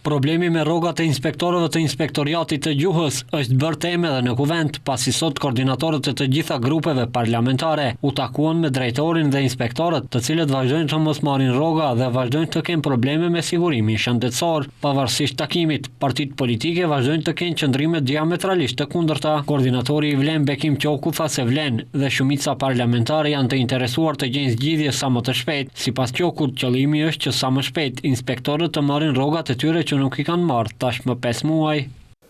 Problemi me rrogat e inspektorëve të inspektoriatit të gjuhës është bërë temë edhe në kuvent, pasi sot koordinatorët e të gjitha grupeve parlamentare u takuan me drejtorin dhe inspektorët, të cilët vazhdojnë të mos marrin rroga dhe vazhdojnë të kenë probleme me sigurimin shëndetësor. Pavarësisht takimit, partitë politike vazhdojnë të kenë qëndrime diametralisht të kundërta. Koordinatori i Vlen Bekim Qoku tha se Vlen dhe shumica parlamentare janë të interesuar të gjejnë zgjidhje sa më të shpejt. Sipas Qokut, qëllimi është që sa më shpejt inspektorët të marrin rrogat e tyre që nuk i kanë marrë tash më 5 muaj.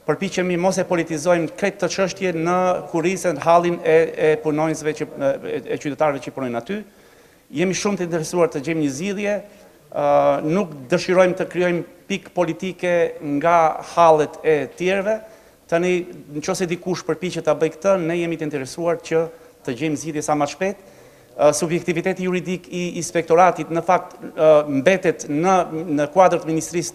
Përpiqemi mos e politizojmë këtë të çështje në kurrizën, hallin e punonjësve e qytetarëve që punojnë aty. Jemi shumë të interesuar të gjejmë një zgjidhje, nuk dëshirojmë të krijojmë pikë politike nga hallet e tjerëve. Tani, nëse dikush përpiqet ta bëjë këtë, ne jemi të interesuar që të gjejmë zgjidhje sa më shpejt. Subjektiviteti juridik i inspektoratit në fakt mbetet në kuadër të Ministrisë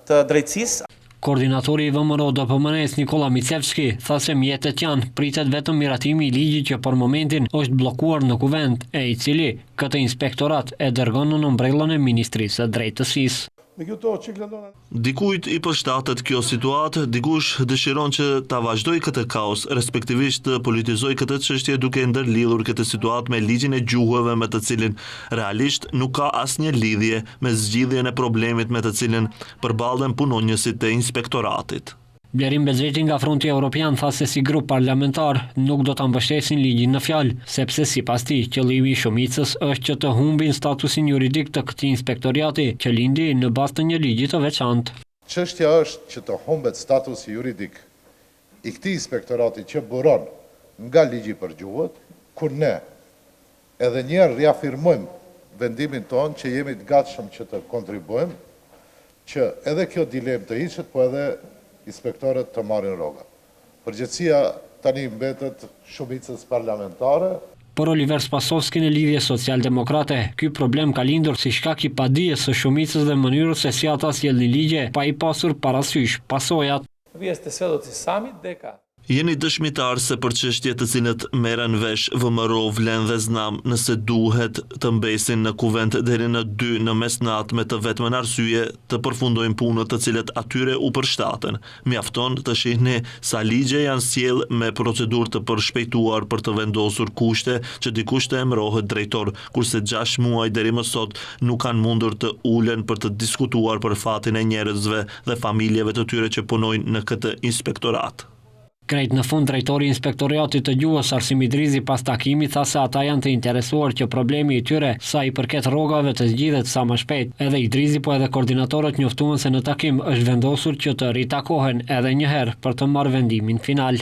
të Drejtësisë. Koordinatori i VMRO DPMNE-s Nikola Micevski tha se mjetet janë, pritet vetëm miratimi i ligjit që për momentin është bllokuar në kuvent, e i cili këtë inspektorat e dërgon në umbrellën e Ministrisë së Drejtësisë. Dikujt i përshtatet kjo situatë, dikush dëshiron që ta vazhdoj këtë kaos, respektivisht të politizoj këtë çështje duke ndërlidhur këtë situatë me ligjin e gjuhëve me të cilin realisht nuk ka asnjë lidhje me zgjidhjen e problemit me të cilin përballen punonjësit e inspektoratit. Blerim Bezreti nga Fronti Evropian tha se si grup parlamentar nuk do ta mbështesin ligjin në fjalë, sepse sipas tij qëllimi i shumicës është që të humbin statusin juridik të këtij inspektoriati që lindi në bazë të një ligji të veçantë. Çështja është që të humbet statusi juridik i këtij inspektorati që buron nga ligji për gjuhët, kur ne edhe një herë riafirmojmë vendimin tonë që jemi të gatshëm që të kontribuojmë, që edhe kjo dilemë të hiqet, po edhe inspektorët të marrin rroga. Përgjithësia tani mbetet shumicës parlamentare. Por Oliver Spasovski në lidhje social-demokrate, ky problem ka lindur si shkak i padijes së shumicës dhe mënyrës se si ata sjellnin ligje pa i pasur parasysh pasojat. Jeni dëshmitar se për çështje të cilët merren vesh VMRO, Vlen dhe Znam, nëse duhet të mbesin në kuvent deri në 2 në mesnatë me të vetmën arsye të përfundojnë punët të cilët atyre u përshtaten. Mjafton të shihni sa ligje janë sjell me procedurë të përshpejtuar për të vendosur kushte që dikush të emërohet drejtor, kurse 6 muaj deri më sot nuk kanë mundur të ulen për të diskutuar për fatin e njerëzve dhe familjeve të tyre që punojnë në këtë inspektorat. Krejt në fund, drejtori i inspektoriatit të gjuhës Arsim Idrizi pas takimit tha se ata janë të interesuar që problemi i tyre sa i përket rrogave të zgjidhet sa më shpejt. Edhe Idrizi po edhe koordinatorët njoftuan se në takim është vendosur që të ritakohen edhe një herë për të marrë vendimin final.